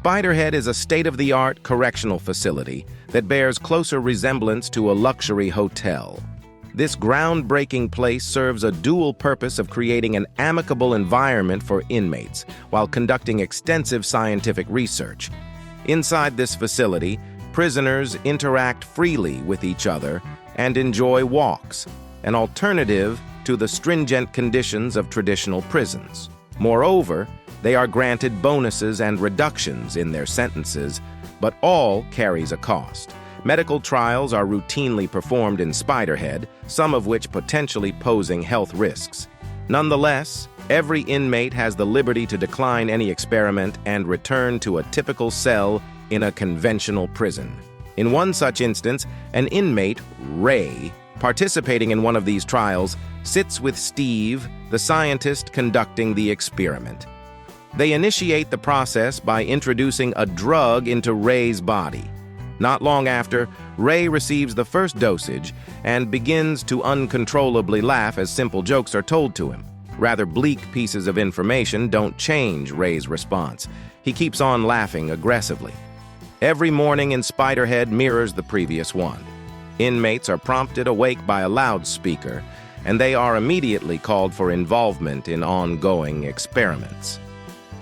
Spiderhead is a state-of-the-art correctional facility that bears closer resemblance to a luxury hotel. This groundbreaking place serves a dual purpose of creating an amicable environment for inmates while conducting extensive scientific research. Inside this facility, prisoners interact freely with each other and enjoy walks, an alternative to the stringent conditions of traditional prisons. Moreover, they are granted bonuses and reductions in their sentences, but all carries a cost. Medical trials are routinely performed in Spiderhead, some of which potentially posing health risks. Nonetheless, every inmate has the liberty to decline any experiment and return to a typical cell in a conventional prison. In one such instance, an inmate, Ray, participating in one of these trials, sits with Steve, the scientist conducting the experiment. They initiate the process by introducing a drug into Ray's body. Not long after, Ray receives the first dosage and begins to uncontrollably laugh as simple jokes are told to him. Rather bleak pieces of information don't change Ray's response. He keeps on laughing aggressively. Every morning in Spiderhead mirrors the previous one. Inmates are prompted awake by a loudspeaker, and they are immediately called for involvement in ongoing experiments.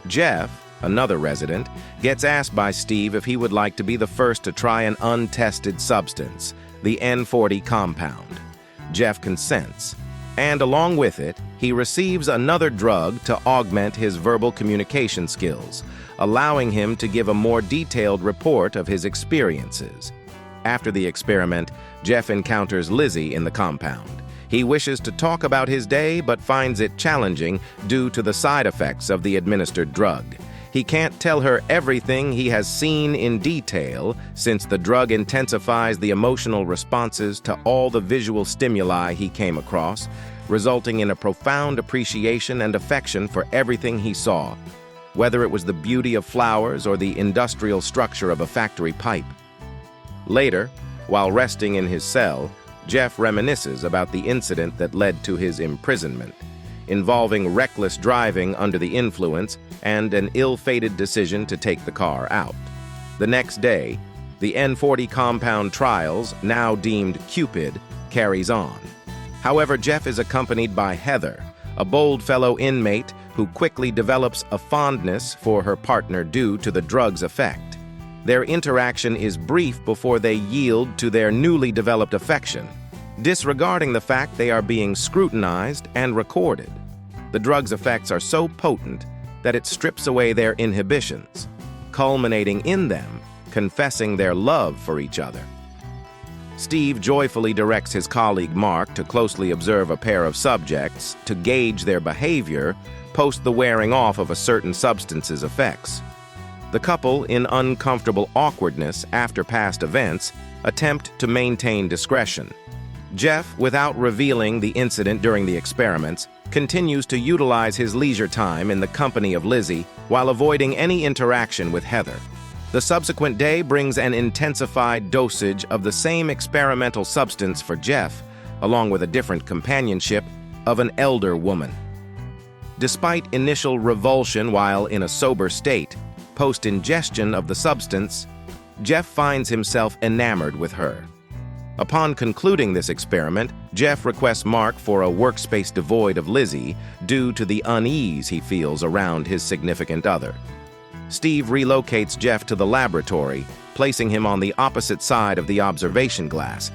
Jeff, another resident, gets asked by Steve if he would like to be the first to try an untested substance, the N40 compound. Jeff consents, and along with it, he receives another drug to augment his verbal communication skills, allowing him to give a more detailed report of his experiences. After the experiment, Jeff encounters Lizzie in the compound. He wishes to talk about his day but finds it challenging due to the side effects of the administered drug. He can't tell her everything he has seen in detail since the drug intensifies the emotional responses to all the visual stimuli he came across, resulting in a profound appreciation and affection for everything he saw, whether it was the beauty of flowers or the industrial structure of a factory pipe. Later, while resting in his cell, Jeff reminisces about the incident that led to his imprisonment, involving reckless driving under the influence and an ill-fated decision to take the car out. The next day, the N40 compound trials, now deemed Cupid, carries on. However, Jeff is accompanied by Heather, a bold fellow inmate who quickly develops a fondness for her partner due to the drug's effect. Their interaction is brief before they yield to their newly developed affection, disregarding the fact they are being scrutinized and recorded. The drug's effects are so potent that it strips away their inhibitions, culminating in them confessing their love for each other. Steve joyfully directs his colleague Mark to closely observe a pair of subjects to gauge their behavior post the wearing off of a certain substance's effects. The couple, in uncomfortable awkwardness after past events, attempt to maintain discretion. Jeff, without revealing the incident during the experiments, continues to utilize his leisure time in the company of Lizzie while avoiding any interaction with Heather. The subsequent day brings an intensified dosage of the same experimental substance for Jeff, along with a different companionship of an elder woman. Despite initial revulsion while in a sober state, post-ingestion of the substance, Jeff finds himself enamored with her. Upon concluding this experiment, Jeff requests Mark for a workspace devoid of Lizzie due to the unease he feels around his significant other. Steve relocates Jeff to the laboratory, placing him on the opposite side of the observation glass.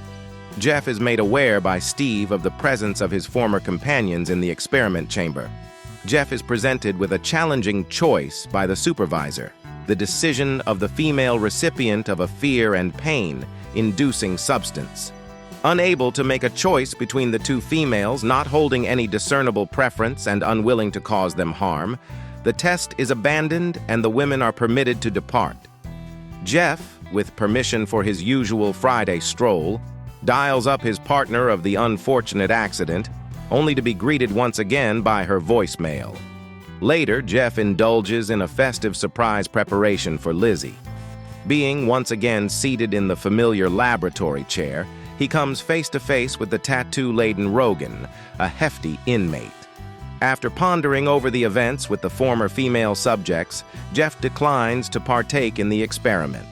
Jeff is made aware by Steve of the presence of his former companions in the experiment chamber. Jeff is presented with a challenging choice by the supervisor, the decision of the female recipient of a fear and pain-inducing substance. Unable to make a choice between the two females, not holding any discernible preference and unwilling to cause them harm, the test is abandoned and the women are permitted to depart. Jeff, with permission for his usual Friday stroll, dials up his partner of the unfortunate accident, only to be greeted once again by her voicemail. Later, Jeff indulges in a festive surprise preparation for Lizzie. Being once again seated in the familiar laboratory chair, he comes face to face with the tattoo-laden Rogan, a hefty inmate. After pondering over the events with the former female subjects, Jeff declines to partake in the experiment.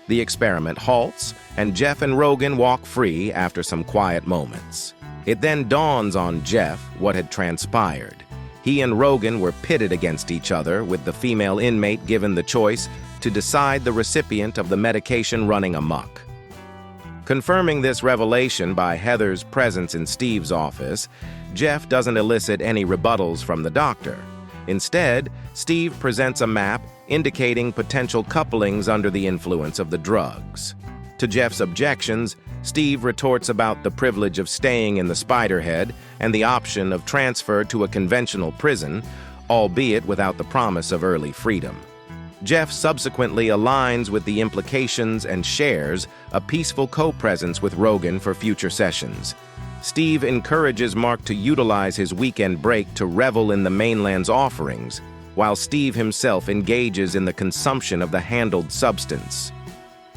The experiment halts, and Jeff and Rogan walk free after some quiet moments. It then dawns on Jeff what had transpired. He and Rogan were pitted against each other, with the female inmate given the choice to decide the recipient of the medication running amok. Confirming this revelation by Heather's presence in Steve's office, Jeff doesn't elicit any rebuttals from the doctor. Instead, Steve presents a map indicating potential couplings under the influence of the drugs. To Jeff's objections, Steve retorts about the privilege of staying in the Spiderhead and the option of transfer to a conventional prison, albeit without the promise of early freedom. Jeff subsequently aligns with the implications and shares a peaceful co-presence with Rogan for future sessions. Steve encourages Mark to utilize his weekend break to revel in the mainland's offerings, while Steve himself engages in the consumption of the handled substance.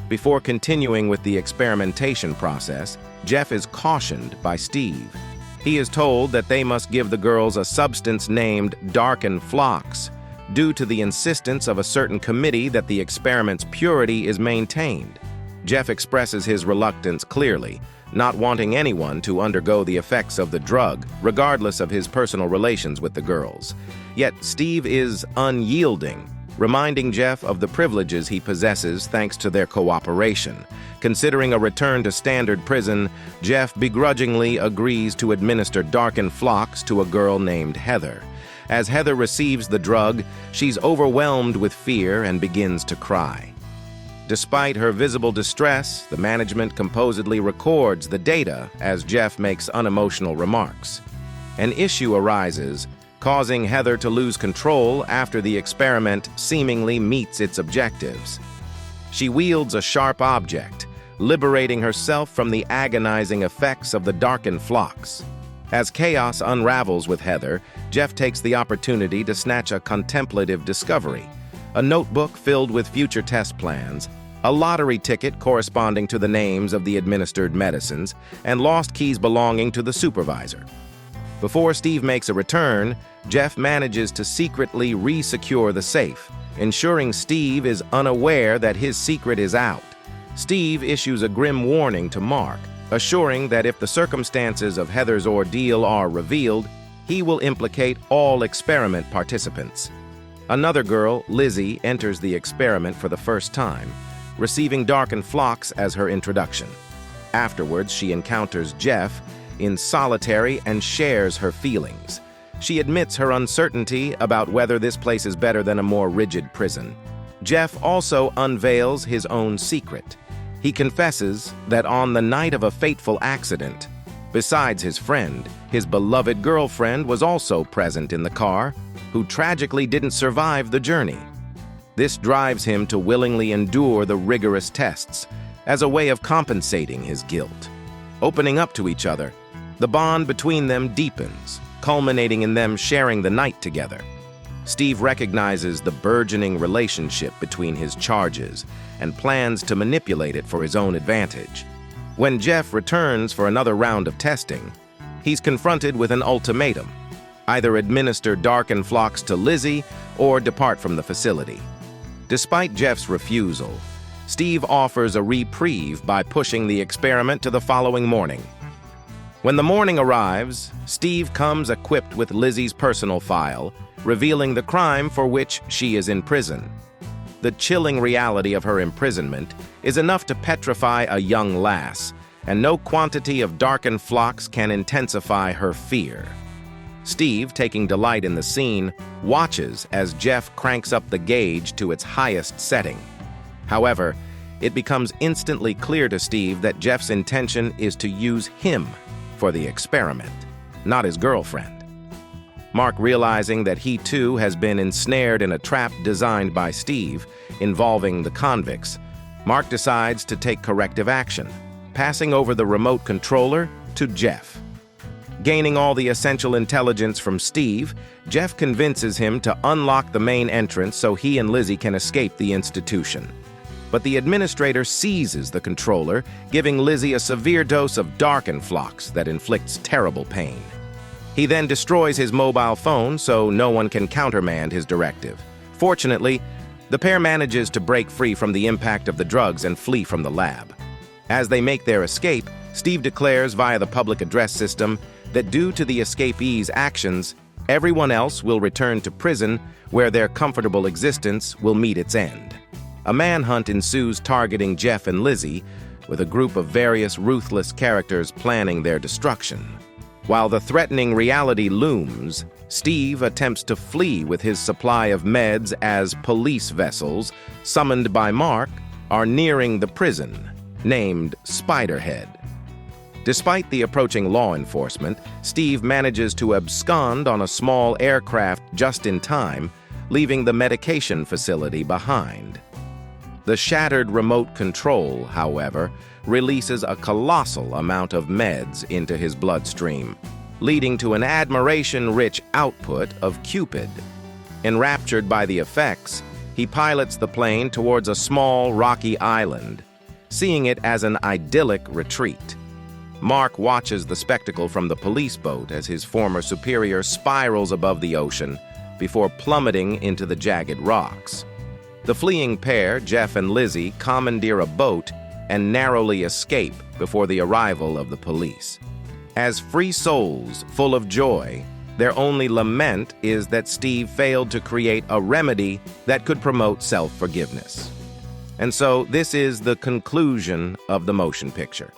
Before continuing with the experimentation process, Jeff is cautioned by Steve. He is told that they must give the girls a substance named darken flocks, due to the insistence of a certain committee that the experiment's purity is maintained. Jeff expresses his reluctance clearly, not wanting anyone to undergo the effects of the drug, regardless of his personal relations with the girls. Yet Steve is unyielding, reminding Jeff of the privileges he possesses thanks to their cooperation. Considering a return to standard prison, Jeff begrudgingly agrees to administer darken flocks to a girl named Heather. As Heather receives the drug, she's overwhelmed with fear and begins to cry. Despite her visible distress, the management composedly records the data as Jeff makes unemotional remarks. An issue arises, causing Heather to lose control after the experiment seemingly meets its objectives. She wields a sharp object, liberating herself from the agonizing effects of the darkened flocks. As chaos unravels with Heather, Jeff takes the opportunity to snatch a contemplative discovery: a notebook filled with future test plans, a lottery ticket corresponding to the names of the administered medicines, and lost keys belonging to the supervisor. Before Steve makes a return, Jeff manages to secretly re-secure the safe, ensuring Steve is unaware that his secret is out. Steve issues a grim warning to Mark, assuring that if the circumstances of Heather's ordeal are revealed, he will implicate all experiment participants. Another girl, Lizzie, enters the experiment for the first time, receiving darkened flocks as her introduction. Afterwards, she encounters Jeff in solitary and shares her feelings. She admits her uncertainty about whether this place is better than a more rigid prison. Jeff also unveils his own secret. He confesses that on the night of a fateful accident, besides his friend, his beloved girlfriend was also present in the car, who tragically didn't survive the journey. This drives him to willingly endure the rigorous tests as a way of compensating his guilt. Opening up to each other, the bond between them deepens, culminating in them sharing the night together. Steve recognizes the burgeoning relationship between his charges and plans to manipulate it for his own advantage. When Jeff returns for another round of testing, he's confronted with an ultimatum: either administer darkened flocks to Lizzie or depart from the facility. Despite Jeff's refusal, Steve offers a reprieve by pushing the experiment to the following morning. When the morning arrives, Steve comes equipped with Lizzie's personal file, revealing the crime for which she is in prison. The chilling reality of her imprisonment is enough to petrify a young lass, and no quantity of darkened flocks can intensify her fear. Steve, taking delight in the scene, watches as Jeff cranks up the gauge to its highest setting. However, it becomes instantly clear to Steve that Jeff's intention is to use him for the experiment, not his girlfriend. Mark, realizing that he too has been ensnared in a trap designed by Steve involving the convicts, Mark decides to take corrective action, passing over the remote controller to Jeff. Gaining all the essential intelligence from Steve, Jeff convinces him to unlock the main entrance so he and Lizzie can escape the institution. But the administrator seizes the controller, giving Lizzie a severe dose of darkened flocks that inflicts terrible pain. He then destroys his mobile phone so no one can countermand his directive. Fortunately, the pair manages to break free from the impact of the drugs and flee from the lab. As they make their escape, Steve declares via the public address system that due to the escapees' actions, everyone else will return to prison where their comfortable existence will meet its end. A manhunt ensues targeting Jeff and Lizzie, with a group of various ruthless characters planning their destruction. While the threatening reality looms, Steve attempts to flee with his supply of meds as police vessels, summoned by Mark, are nearing the prison, named Spiderhead. Despite the approaching law enforcement, Steve manages to abscond on a small aircraft just in time, leaving the medication facility behind. The shattered remote control, however, releases a colossal amount of meds into his bloodstream, leading to an admiration-rich output of Cupid. Enraptured by the effects, he pilots the plane towards a small rocky island, seeing it as an idyllic retreat. Mark watches the spectacle from the police boat as his former superior spirals above the ocean before plummeting into the jagged rocks. The fleeing pair, Jeff and Lizzie, commandeer a boat and narrowly escape before the arrival of the police. As free souls full of joy, their only lament is that Steve failed to create a remedy that could promote self-forgiveness. And so this is the conclusion of the motion picture.